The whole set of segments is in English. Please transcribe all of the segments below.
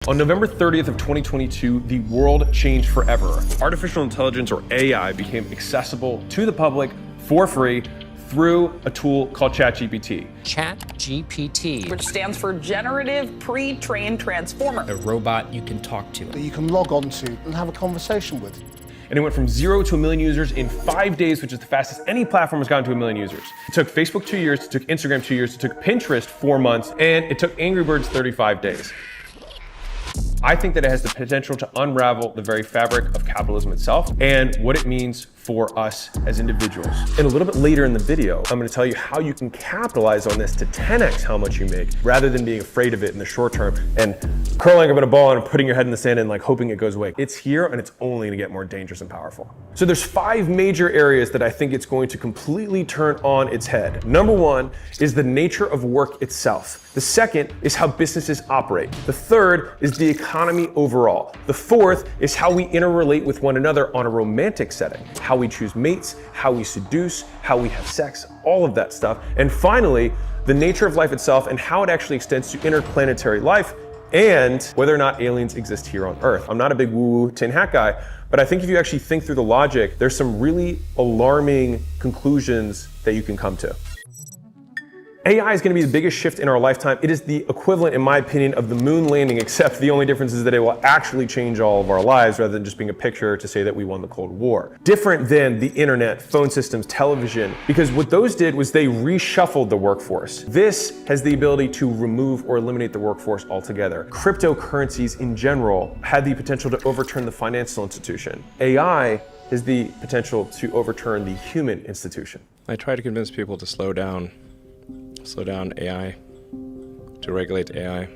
On November 30th of 2022, the world changed forever. Artificial intelligence, or AI, became accessible to the public for free through a tool called ChatGPT. ChatGPT, which stands for Generative Pre-trained Transformer. A robot you can talk to. That you can log on to and have a conversation with. And it went from 0 to 1 million users in 5 days, which is the fastest any platform has gotten to 1 million users. It took Facebook 2 years, it took Instagram 2 years, it took Pinterest 4 months, and it took Angry Birds 35 days. I think that it has the potential to unravel the very fabric of capitalism itself and what it means for us as individuals. And a little bit later in the video, I'm gonna tell you how you can capitalize on this to 10x how much you make, rather than being afraid of it in the short term and curling up in a ball and putting your head in the sand and like hoping it goes away. It's here and it's only gonna get more dangerous and powerful. So there's 5 major areas that I think it's going to completely turn on its head. Number 1 is the nature of work itself. The second is how businesses operate. The third is the economy overall. The fourth is how we interrelate with one another on a romantic setting, how we choose mates, how we seduce, how we have sex, all of that stuff. And finally, the nature of life itself and how it actually extends to interplanetary life and whether or not aliens exist here on Earth. I'm not a big woo-woo tin hat guy, but I think if you actually think through the logic, there's some really alarming conclusions that you can come to. AI is going to be the biggest shift in our lifetime. It is the equivalent, in my opinion, of the moon landing, except the only difference is that it will actually change all of our lives rather than just being a picture to say that we won the Cold War. Different than the internet, phone systems, television, because what those did was they reshuffled the workforce. This has the ability to remove or eliminate the workforce altogether. Cryptocurrencies in general had the potential to overturn the financial institution. AI has the potential to overturn the human institution. I try to convince people to slow down AI, to regulate AI.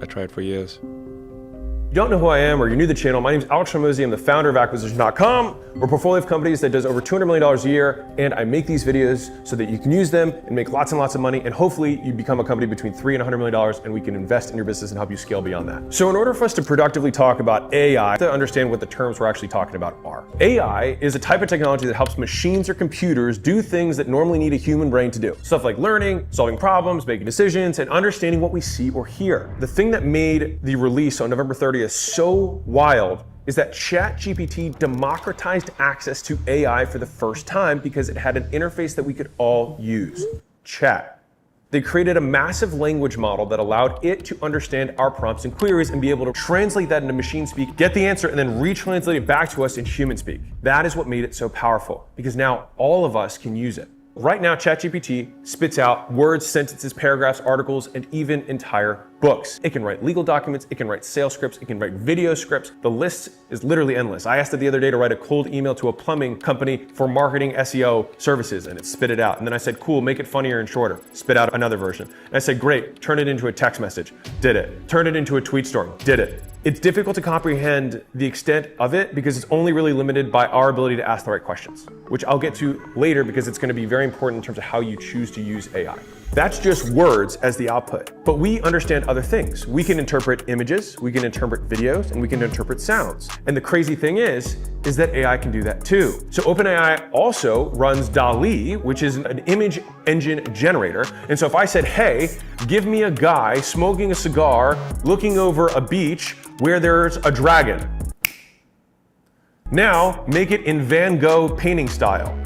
I tried for years. If you don't know who I am or you're new to the channel, my name is Alex Hormozi. I'm the founder of Acquisition.com. We're a portfolio of companies that does over $200 million a year, and I make these videos so that you can use them and make lots and lots of money, and hopefully you become a company between $3 and $100 million, and we can invest in your business and help you scale beyond that. So in order for us to productively talk about AI, to understand what the terms we're actually talking about are. AI is a type of technology that helps machines or computers do things that normally need a human brain to do. Stuff like learning, solving problems, making decisions, and understanding what we see or hear. The thing that made the release on November 30th so wild is that ChatGPT democratized access to AI for the first time because it had an interface that we could all use, chat. They created a massive language model that allowed it to understand our prompts and queries and be able to translate that into machine speak, get the answer, and then retranslate it back to us in human speak. That is what made it so powerful, because now all of us can use it. Right now, ChatGPT spits out words, sentences, paragraphs, articles, and even entire books. It can write legal documents, it can write sales scripts, it can write video scripts. The list is literally endless. I asked it the other day to write a cold email to a plumbing company for marketing SEO services, and it spit it out. And then I said, cool, make it funnier and shorter. Spit out another version. And I said, great, turn it into a text message. Did it. Turn it into a tweet storm. Did it. It's difficult to comprehend the extent of it because it's only really limited by our ability to ask the right questions, which I'll get to later because it's going to be very important in terms of how you choose to use AI. That's just words as the output, but we understand other things. We can interpret images, we can interpret videos, and we can interpret sounds. And the crazy thing is that AI can do that too. So OpenAI also runs DALL-E, which is an image engine generator. And so if I said, hey, give me a guy smoking a cigar, looking over a beach where there's a dragon. Now make it in Van Gogh painting style.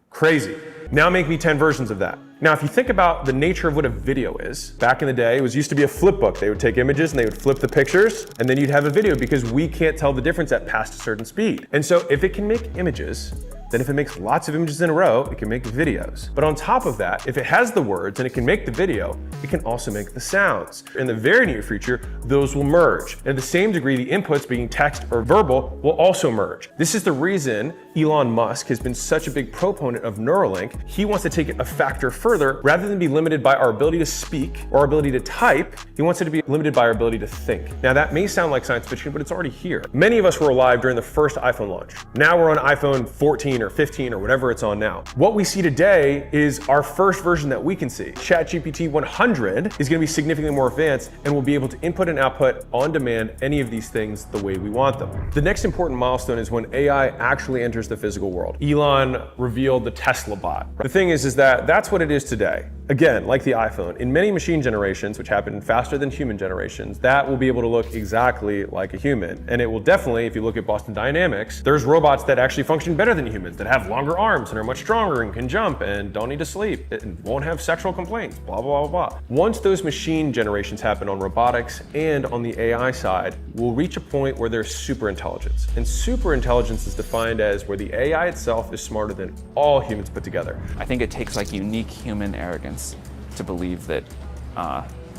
Crazy. Now make me 10 versions of that. Now, if you think about the nature of what a video is, back in the day, it used to be a flip book. They would take images and they would flip the pictures, and then you'd have a video because we can't tell the difference at past a certain speed. And so if it can make images, then if it makes lots of images in a row, it can make videos. But on top of that, if it has the words and it can make the video, it can also make the sounds. In the very near future, those will merge. And at the same degree, the inputs being text or verbal will also merge. This is the reason Elon Musk has been such a big proponent of Neuralink. He wants to take it a factor further. Rather than be limited by our ability to speak or our ability to type, he wants it to be limited by our ability to think. Now that may sound like science fiction, but it's already here. Many of us were alive during the first iPhone launch. Now we're on iPhone 14 14 or 15 or whatever it's on now. What we see today is our first version that we can see. ChatGPT 100 is going to be significantly more advanced and will be able to input and output on demand any of these things the way we want them. The next important milestone is when AI actually enters the physical world. Elon revealed the Tesla bot. The thing is that that's what it is today. Again, like the iPhone, in many machine generations, which happen faster than human generations, that will be able to look exactly like a human. And it will definitely, if you look at Boston Dynamics, there's robots that actually function better than humans, that have longer arms and are much stronger and can jump and don't need to sleep and won't have sexual complaints, blah, blah, blah, blah. Once those machine generations happen on robotics and on the AI side, we'll reach a point where there's super intelligence. And super intelligence is defined as where the AI itself is smarter than all humans put together. I think it takes like unique human arrogance to believe that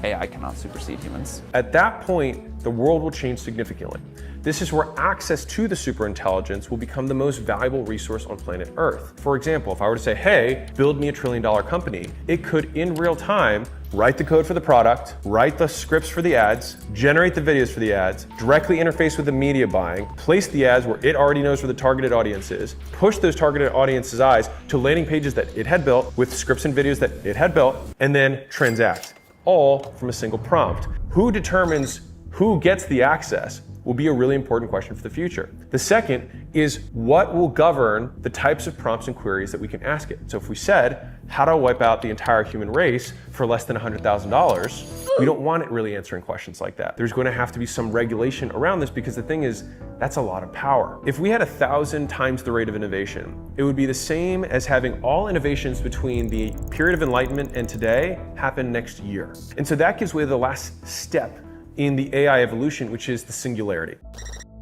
AI cannot supersede humans. At that point, the world will change significantly. This is where access to the superintelligence will become the most valuable resource on planet Earth. For example, if I were to say, hey, build me $1 trillion company, it could in real time write the code for the product, write the scripts for the ads, generate the videos for the ads, directly interface with the media buying, place the ads where it already knows where the targeted audience is, push those targeted audience's eyes to landing pages that it had built with scripts and videos that it had built, and then transact, all from a single prompt. Who determines who gets the access will be a really important question for the future. The second is what will govern the types of prompts and queries that we can ask it. So if we said, how do I wipe out the entire human race for less than $100,000? We don't want it really answering questions like that. There's going to have to be some regulation around this because the thing is, that's a lot of power. If we had 1,000 times the rate of innovation, it would be the same as having all innovations between the period of enlightenment and today happen next year. And so that gives way to the last step in the AI evolution, which is the singularity.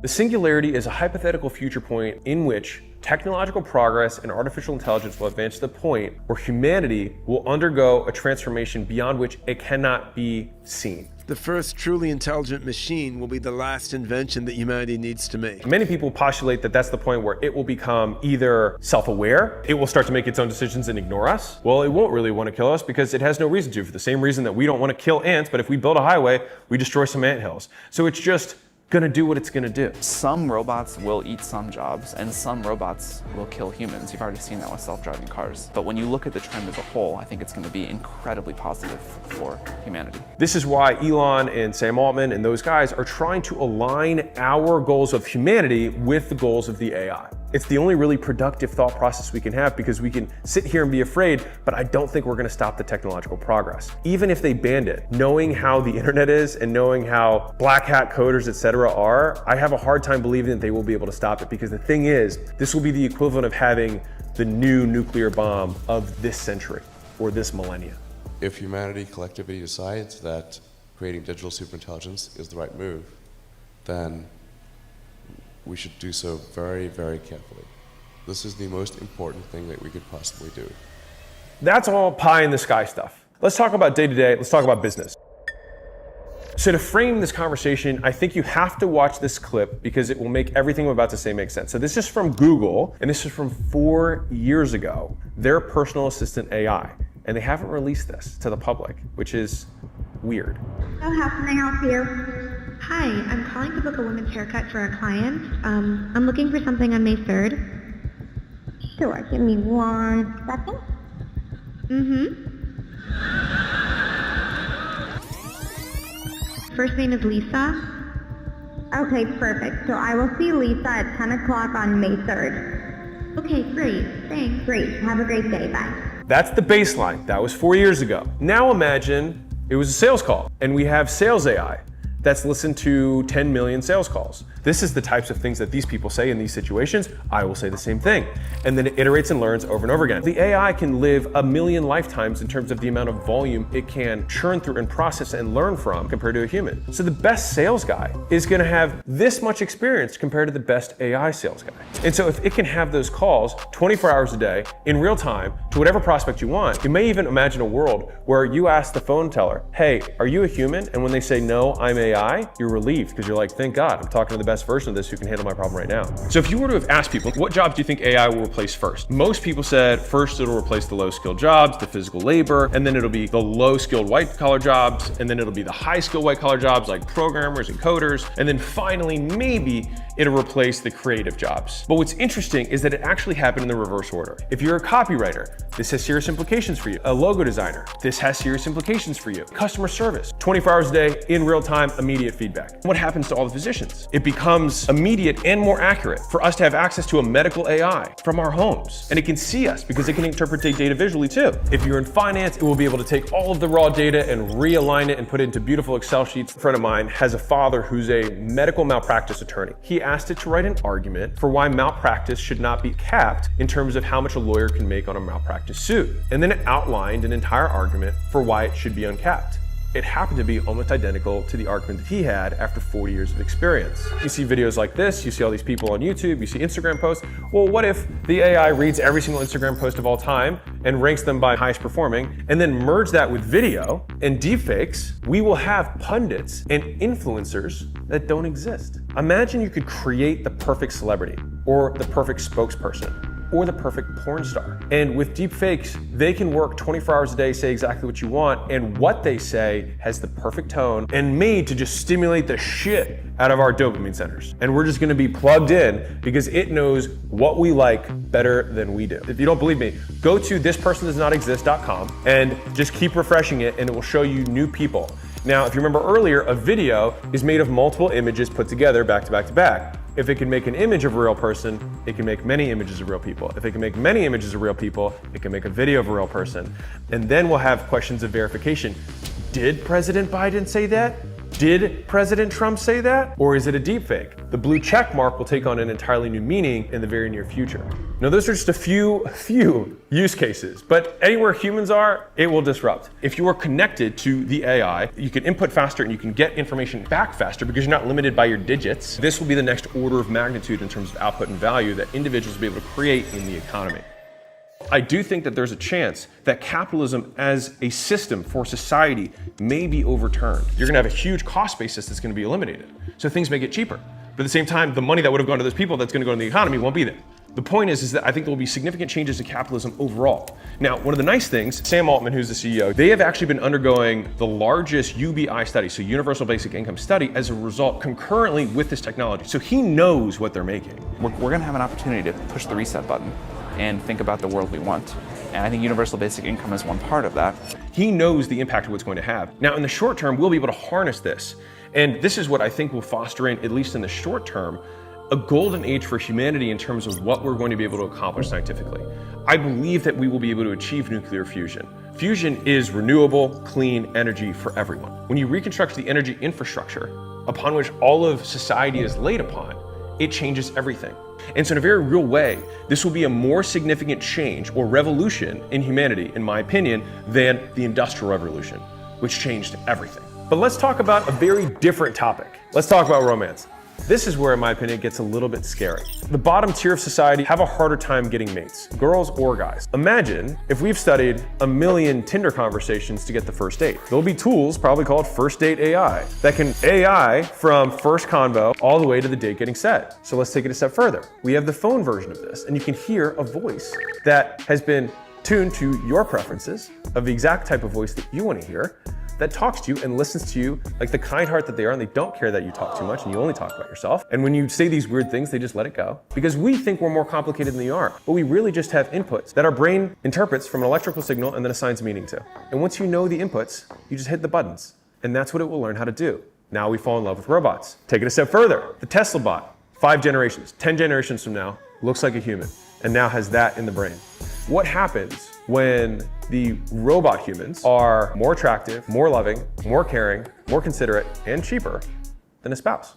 The singularity is a hypothetical future point in which technological progress and artificial intelligence will advance to the point where humanity will undergo a transformation beyond which it cannot be seen. The first truly intelligent machine will be the last invention that humanity needs to make. Many people postulate that that's the point where it will become either self-aware, it will start to make its own decisions and ignore us. Well, it won't really want to kill us because it has no reason to, for the same reason that we don't want to kill ants, but if we build a highway, we destroy some anthills. So it's just gonna do what it's gonna do. Some robots will eat some jobs, and some robots will kill humans. You've already seen that with self-driving cars. But when you look at the trend as a whole, I think it's gonna be incredibly positive for humanity. This is why Elon and Sam Altman and those guys are trying to align our goals of humanity with the goals of the AI. It's the only really productive thought process we can have because we can sit here and be afraid, but I don't think we're gonna stop the technological progress. Even if they banned it, knowing how the internet is and knowing how black hat coders, etc. are, I have a hard time believing that they will be able to stop it because the thing is, this will be the equivalent of having the new nuclear bomb of this century or this millennia. If humanity collectively decides that creating digital superintelligence is the right move, then we should do so very, very carefully. This is the most important thing that we could possibly do. That's all pie in the sky stuff. Let's talk about day-to-day, let's talk about business. So to frame this conversation, I think you have to watch this clip because it will make everything I'm about to say make sense. So this is from Google, and this is from 4 years ago, their personal assistant AI. And they haven't released this to the public, which is weird. So how can I help you? Hi, I'm calling to book a women's haircut for a client. I'm looking for something on May 3rd. Sure, give me 1 second. First name is Lisa. Okay, perfect. So I will see Lisa at 10 o'clock on May 3rd. Okay, great. Thanks. Great. Have a great day. Bye. That's the baseline. That was 4 years ago. Now imagine it was a sales call and we have sales AI that's listened to 10 million sales calls. This is the types of things that these people say in these situations. I will say the same thing. And then it iterates and learns over and over again. The AI can live 1 million lifetimes in terms of the amount of volume it can churn through and process and learn from compared to a human. So the best sales guy is gonna have this much experience compared to the best AI sales guy. And so if it can have those calls 24 hours a day in real time to whatever prospect you want, you may even imagine a world where you ask the phone teller, hey, are you a human? And when they say, no, I'm AI, you're relieved because you're like, thank God, I'm talking to the best version of this who can handle my problem right now. So if you were to have asked people, what jobs do you think AI will replace first? Most people said first it'll replace the low skilled jobs, the physical labor, and then it'll be the low skilled white collar jobs, and then it'll be the high skilled white collar jobs like programmers and coders, and then finally maybe it'll replace the creative jobs. But what's interesting is that it actually happened in the reverse order. If you're a copywriter, this has serious implications for you. A logo designer, this has serious implications for you. Customer service, 24 hours a day, in real time, immediate feedback. What happens to all the physicians? It becomes immediate and more accurate for us to have access to a medical AI from our homes. And it can see us because it can interpret data visually too. If you're in finance, it will be able to take all of the raw data and realign it and put it into beautiful Excel sheets. A friend of mine has a father who's a medical malpractice attorney. He asked it to write an argument for why malpractice should not be capped in terms of how much a lawyer can make on a malpractice suit. And then it outlined an entire argument for why it should be uncapped. It happened to be almost identical to the argument that he had after 40 years of experience. You see videos like this, you see all these people on YouTube, you see Instagram posts. Well, what if the AI reads every single Instagram post of all time and ranks them by highest performing, and then merge that with video and deepfakes? We will have pundits and influencers that don't exist. Imagine you could create the perfect celebrity or the perfect spokesperson or the perfect porn star. And with deep fakes, they can work 24 hours a day, say exactly what you want, and what they say has the perfect tone and made to just stimulate the shit out of our dopamine centers. And we're just gonna be plugged in because it knows what we like better than we do. If you don't believe me, go to thispersondoesnotexist.com and just keep refreshing it and it will show you new people. Now, if you remember earlier, a video is made of multiple images put together back to back to back. If it can make an image of a real person, it can make many images of real people. If it can make many images of real people, it can make a video of a real person. And then we'll have questions of verification. Did President Biden say that? Did President Trump say that? Or is it a deepfake? The blue check mark will take on an entirely new meaning in the very near future. Now, those are just a few use cases, but anywhere humans are, it will disrupt. If you are connected to the AI, you can input faster and you can get information back faster because you're not limited by your digits. This will be the next order of magnitude in terms of output and value that individuals will be able to create in the economy. I do think that there's a chance that capitalism as a system for society may be overturned. You're gonna have a huge cost basis that's gonna be eliminated. So things may get cheaper. But at the same time, the money that would have gone to those people that's gonna go to the economy won't be there. The point is that I think there will be significant changes to capitalism overall. Now, one of the nice things, Sam Altman, who's the CEO, they have actually been undergoing the largest UBI study, so Universal Basic Income study, as a result concurrently with this technology. So he knows what they're making. We're going to have an opportunity to push the reset button and think about the world we want. And I think universal basic income is one part of that. He knows the impact of what's going to have. Now, in the short term, we'll be able to harness this. And this is what I think will foster in, at least in the short term, a golden age for humanity in terms of what we're going to be able to accomplish scientifically. I believe that we will be able to achieve nuclear fusion. Fusion is renewable, clean energy for everyone. When you reconstruct the energy infrastructure upon which all of society is laid upon, it changes everything. And so in a very real way, this will be a more significant change or revolution in humanity, in my opinion, than the Industrial Revolution, which changed everything. But let's talk about a very different topic. Let's talk about romance. This is where, in my opinion, it gets a little bit scary. The bottom tier of society have a harder time getting mates, girls or guys. Imagine if we've studied 1 million Tinder conversations to get the first date. There'll be tools probably called First Date AI that can AI from first convo all the way to the date getting set. So let's take it a step further. We have the phone version of this, and you can hear a voice that has been tuned to your preferences of the exact type of voice that you want to hear, that talks to you and listens to you like the kind heart that they are, and they don't care that you talk too much and you only talk about yourself. And when you say these weird things, they just let it go. Because we think we're more complicated than we are, but we really just have inputs that our brain interprets from an electrical signal and then assigns meaning to. And once you know the inputs, you just hit the buttons. And that's what it will learn how to do. Now we fall in love with robots. Take it a step further. The Tesla bot, 5 generations, 10 generations from now, looks like a human and now has that in the brain. What happens when the robot humans are more attractive, more loving, more caring, more considerate, and cheaper than a spouse?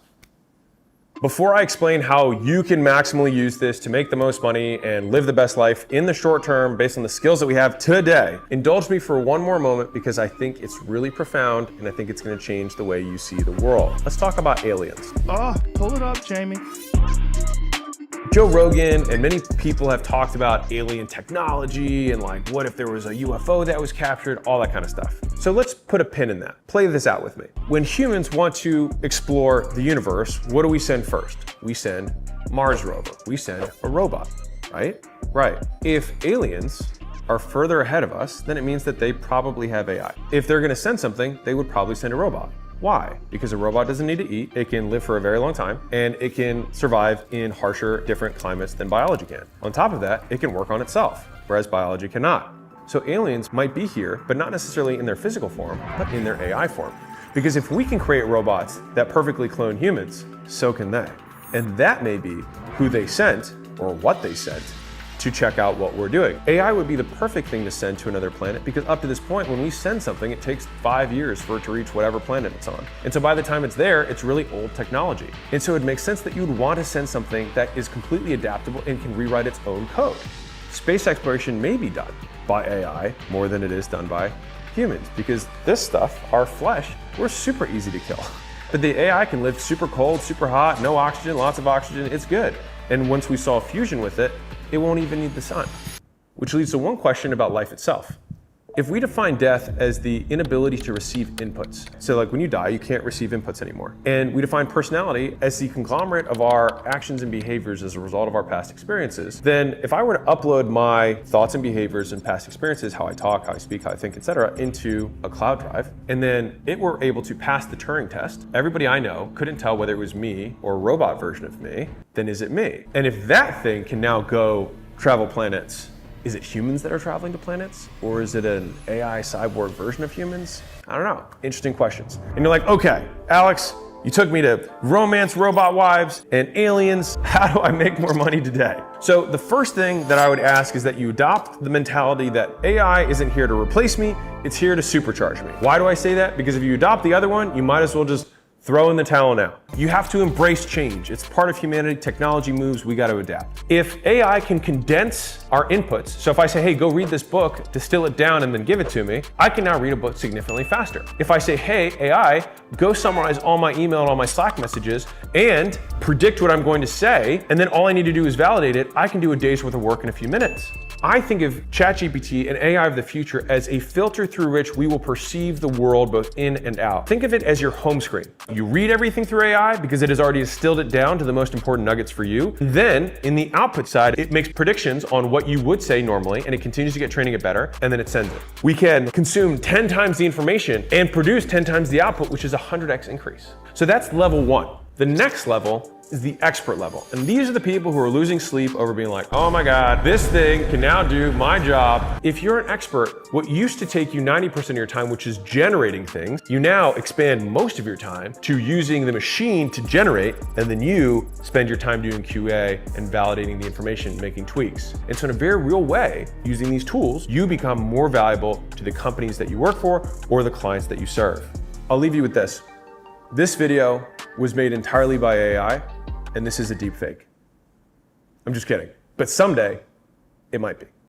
Before I explain how you can maximally use this to make the most money and live the best life in the short term based on the skills that we have today, indulge me for one more moment because I think it's really profound and I think it's going to change the way you see the world. Let's talk about aliens. Pull it up, Jamie. Joe Rogan and many people have talked about alien technology and like, what if there was a UFO that was captured, all that kind of stuff. So let's put a pin in that. Play this out with me. When humans want to explore the universe, what do we send first? We send Mars rover. We send a robot, right? Right. If aliens are further ahead of us, then it means that they probably have AI. If they're going to send something, they would probably send a robot. Why? Because a robot doesn't need to eat, it can live for a very long time, and it can survive in harsher, different climates than biology can. On top of that, it can work on itself, whereas biology cannot. So aliens might be here, but not necessarily in their physical form, but in their AI form. Because if we can create robots that perfectly clone humans, so can they. And that may be who they sent, or what they sent, to check out what we're doing. AI would be the perfect thing to send to another planet because up to this point, when we send something, it takes 5 years for it to reach whatever planet it's on. And so by the time it's there, it's really old technology. And so it makes sense that you'd want to send something that is completely adaptable and can rewrite its own code. Space exploration may be done by AI more than it is done by humans because this stuff, our flesh, we're super easy to kill. But the AI can live super cold, super hot, no oxygen, lots of oxygen, it's good. And once we solve fusion with it, it won't even need the sun. Which leads to one question about life itself. If we define death as the inability to receive inputs, so like when you die, you can't receive inputs anymore. And we define personality as the conglomerate of our actions and behaviors as a result of our past experiences, then if I were to upload my thoughts and behaviors and past experiences, how I talk, how I speak, how I think, etc., into a cloud drive, and then it were able to pass the Turing test, everybody I know couldn't tell whether it was me or a robot version of me, then is it me? And if that thing can now go travel planets, is it humans that are traveling to planets? Or is it an AI cyborg version of humans? I don't know. Interesting questions. And you're like, okay, Alex, you took me to romance, robot wives, and aliens. How do I make more money today? So the first thing that I would ask is that you adopt the mentality that AI isn't here to replace me, it's here to supercharge me. Why do I say that? Because if you adopt the other one, you might as well just throw in the towel now. You have to embrace change. It's part of humanity. Technology moves, we got to adapt. If AI can condense our inputs, so if I say, hey, go read this book, distill it down and then give it to me, I can now read a book significantly faster. If I say, hey, AI, go summarize all my email and all my Slack messages and predict what I'm going to say, and then all I need to do is validate it, I can do a day's worth of work in a few minutes. I think of ChatGPT and AI of the future as a filter through which we will perceive the world both in and out. Think of it as your home screen. You read everything through AI because it has already distilled it down to the most important nuggets for you. Then in the output side, it makes predictions on what you would say normally, and it continues to get training it better, and then it sends it. We can consume 10 times the information and produce 10 times the output, which is a 100x increase. So that's level one. The next level is the expert level. And these are the people who are losing sleep over being like, oh my God, this thing can now do my job. If you're an expert, what used to take you 90% of your time, which is generating things, you now expand most of your time to using the machine to generate, and then you spend your time doing QA and validating the information, making tweaks. And so in a very real way, using these tools, you become more valuable to the companies that you work for or the clients that you serve. I'll leave you with this. This video was made entirely by AI, and this is a deep fake. I'm just kidding. But someday, it might be.